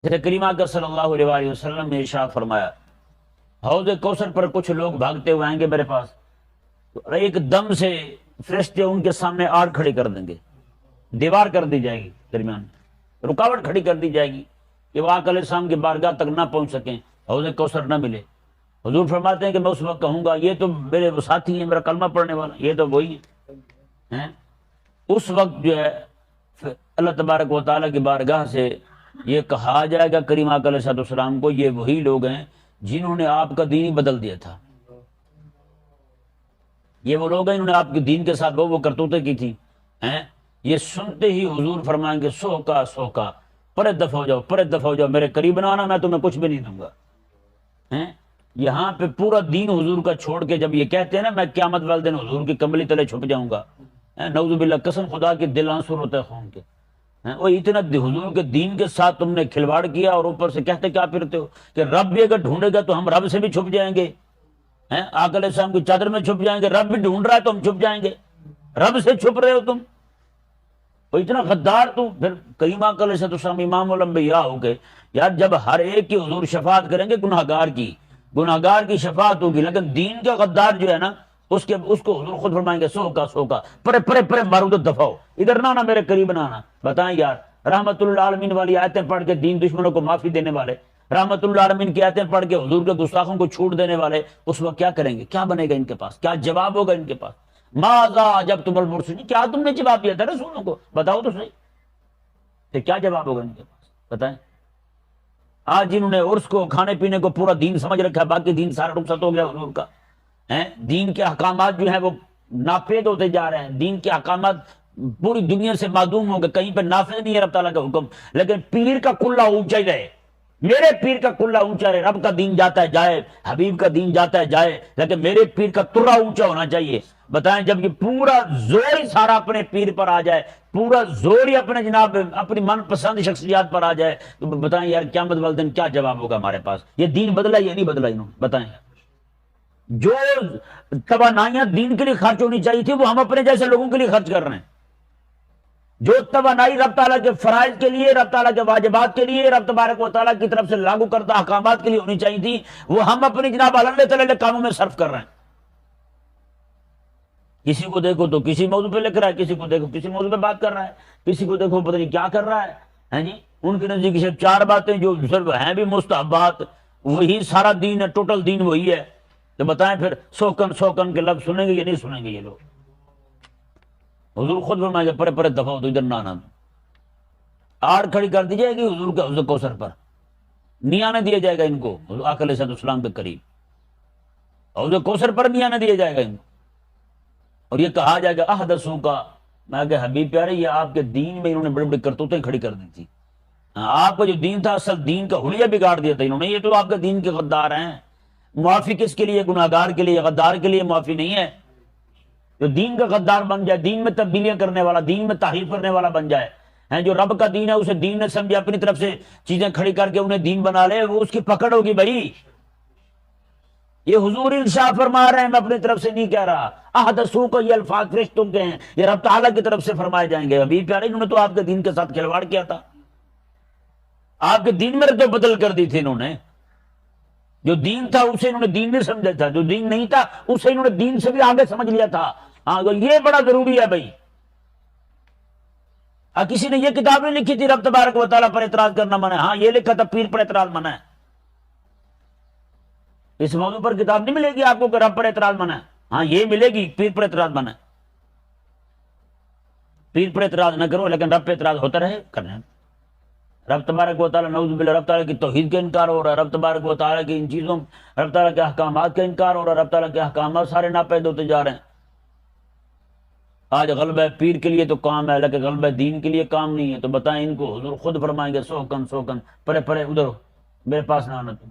جیسے کریمہ کا صلی اللہ علیہ وآلہ وسلم نے ارشاد فرمایا حوض کوثر پر کچھ لوگ بھاگتے ہوئے آئیں گے میرے پاس، تو ایک دم سے فرشتے ان کے سامنے آڑ کھڑی کر دیں گے، دیوار کر دی جائے گی، درمیان میں رکاوٹ کھڑی کر دی جائے گی کہ وہ آقا علیہ السلام کی بارگاہ تک نہ پہنچ سکیں، حوض کوثر نہ ملے۔ حضور فرماتے ہیں کہ میں اس وقت کہوں گا یہ تو میرے وہ ساتھی ہیں، میرا کلمہ پڑھنے والا، یہ تو وہی ہیں۔ اس وقت جو ہے اللہ تبارک و تعالیٰ کی بارگاہ سے یہ کہا جائے گا کریم آقا علیہ السلام کو، یہ وہی لوگ ہیں جنہوں نے آپ کا دین ہی بدل دیا تھا، یہ وہ لوگ ہیں جنہوں نے آپ کے دین کے ساتھ وہ کرتوتیں کی تھی۔ یہ سنتے ہی حضور فرمائیں گے سوکا سوکا، پرے دفع ہو جاؤ، پرے دفع ہو جاؤ، میرے قریب نہ آنا، میں تمہیں کچھ بھی نہیں دوں گا۔ یہاں پہ پورا دین حضور کا چھوڑ کے جب یہ کہتے ہیں نا میں قیامت والے دن حضور کی کمبلی تلے چھپ جاؤں گا، نعوذ باللہ، قسم خدا کے دل آنسر ہوتا ہے خون کے، وہ اتنا حضور کے دین کے ساتھ تم نے کھلواڑ کیا، اور اوپر سے کہتے کیا پھرتے ہو کہ رب بھی اگر ڈھونڈے گا تو ہم رب سے بھی چھپ جائیں گے، آقا علیہ السلام کی چادر میں چھپ جائیں گے، رب بھی ڈھونڈ رہا ہے تو ہم چھپ جائیں گے، رب سے چھپ رہے ہو تم، وہ اتنا غدار تو پھر کریم آقا علیہ السلام امام الانبیاء ہو گئے یار، جب ہر ایک کی حضور شفاعت کریں گے گناہگار کی شفاعت ہوگی، لیکن دین کا غدار جو ہے نا اس کو حضور خود فرمائیں گے سوکا سوکا، پرے پرے پرے مارو تو دفع ہو، ادھر نہ آنا، میرے قریب نہ آنا۔ بتائیں یار، رحمت اللہ عالمین والی آیتیں پڑھ کے دین دشمنوں کو معافی دینے والے، رحمت اللہ عالمین کی آیتیں پڑھ کے حضور کے گستاخوں کو چھوٹ دینے والے، اس وقت کیا کریں گے؟ کیا بنے گا ان کے پاس؟ کیا جواب ہوگا ان کے پاس؟ ماذا جب تم المرسلین، کیا تم نے جواب دیا تھا رسولوں کو؟ بتاؤ تو صحیح، کہ کیا جواب ہوگا ان کے پاس؟ بتائیں۔ آج جنہوں نے عرس کو کھانے پینے کو پورا دین سمجھ رکھا ہے، باقی دین سارا رخصت ہو گیا حضور کا، دین کے احکامات جو ہیں وہ ناپید ہوتے جا رہے ہیں، دین کے احکامات پوری دنیا سے معدوم ہو گئے، کہیں پہ نافذ نہیں ہے رب تعالیٰ کا حکم، لیکن پیر کا کلہ اونچا ہی رہے، میرے پیر کا کلہ اونچا رہے، رب کا دین جاتا ہے جائے، حبیب کا دین جاتا ہے جائے، لیکن میرے پیر کا ترا اونچا ہونا چاہیے۔ بتائیں جب یہ پورا زور ہی سارا اپنے پیر پر آ جائے، پورا زور ہی اپنے جناب اپنی من پسند شخصیات پر آ جائے، تو بتائیں یار قیامت والے دن کیا جواب ہوگا ہمارے پاس؟ یہ دین بدلا یا نہیں بدلا انہوں نے؟ بتائیں۔ جو توانائیاں دین کے لیے خرچ ہونی چاہیے تھی وہ ہم اپنے جیسے لوگوں کے لیے خرچ کر رہے ہیں، جو توانائی رب تعالیٰ کے فرائض کے لیے، رب تعالیٰ کے واجبات کے لیے، رب تبارک و تعالیٰ کی طرف سے لاگو کردہ احکامات کے لیے ہونی چاہیے تھی، وہ ہم اپنی جناب اللہ تعالیٰ کاموں میں صرف کر رہے ہیں۔ کسی کو دیکھو تو کسی موضوع پہ لکھ رہا ہے، کسی کو دیکھو کسی موضوع پہ بات کر رہا ہے، کسی کو دیکھو پتہ نہیں کیا کر رہا ہے جی۔ ان کے نزدیک صرف 4 باتیں جو صرف ہیں بھی مستحبات، وہی سارا دین ہے، ٹوٹل دین وہی ہے۔ تو بتائیں پھر سوکن کے لفظ سنیں گے یا نہیں سنیں گے یہ لوگ؟ حضور خود فرمائیں گے پرے پرے دفع ہو تو ادھر نہ آنا، آڑ کھڑی کر دی جائے گی حضور کے حوض کوثر پر، نہیں آنے دیا جائے گا ان کو آقا علیہ السلام کے قریب، حوض کوثر پر نہیں آنے دیا جائے گا ان کو، اور یہ کہا جائے گا احدثوا کا، میں کہ حبیب پیارے یہ آپ کے دین میں انہوں نے بڑی بڑی کرتوتیں کھڑی کر دی تھی، آپ کا جو دین تھا اصل دین کا حلیہ بگاڑ دیا تھا انہوں نے، یہ تو آپ کے دین کے غدار ہیں۔ معافی کس کے لیے؟ گناہگار کے لیے، غدار کے لیے معافی نہیں ہے۔ جو دین کا غدار بن جائے، دین میں تبدیلیاں کرنے والا، دین میں تحریف کرنے والا بن جائے، جو رب کا دین ہے اسے دین نے سمجھے، اپنی طرف سے چیزیں کھڑی کر کے انہیں دین بنا لے، وہ اس کی پکڑ ہوگی بھائی۔ یہ حضور ارشاد فرما رہے ہیں، میں اپنی طرف سے نہیں کہہ رہا، احدثوا کا یہ الفاظ فرشتوں کے ہیں، یہ رب تعالیٰ کی طرف سے فرمائے جائیں گے۔ حبیب پیارے انہوں نے تو آپ کے دین کے ساتھ کھلواڑ کیا تھا، آپ کے دین میں تو بدل کر دی تھی انہوں نے، جو دین تھا اسے انہوں نے دین نہیں سمجھا تھا، جو دین نہیں تھا اسے انہوں نے دین سے بھی آگے سمجھ لیا تھا۔ یہ بڑا ضروری ہے بھائی۔ کسی نے یہ کتاب نہیں لکھی تھی رب تبارک و تعالیٰ پر اعتراض کرنا منع ہے، ہاں یہ لکھا تھا پیر پر اعتراض منع ہے، اس موضوع پر کتاب نہیں ملے گی آپ کو کہ رب پر اعتراض منع ہے، ہاں یہ ملے گی پیر پر اعتراض منع ہے۔ پیر پر اعتراض نہ کرو لیکن رب پہ اعتراض ہوتا رہے، کرنا ہے۔ رب تبارک و تعالیٰ نعوذ باللہ، رب تعالیٰ کی توحید کا انکار ہو رہا ہے، رب تبارک و تعالیٰ کی ان چیزوں، رب تعالیٰ کے احکامات کا انکار ہو رہا ہے، رب تعالیٰ کے احکامات سارے ناپید ہوتے جا رہے ہیں۔ آج غلبہ پیر کے لیے تو کام ہے لیکن غلبہ دین کے لیے کام نہیں ہے، تو بتائیں ان کو حضور خود فرمائیں گے سوکن سوکن، پرے پرے ادھر میرے پاس نہ آنا تم۔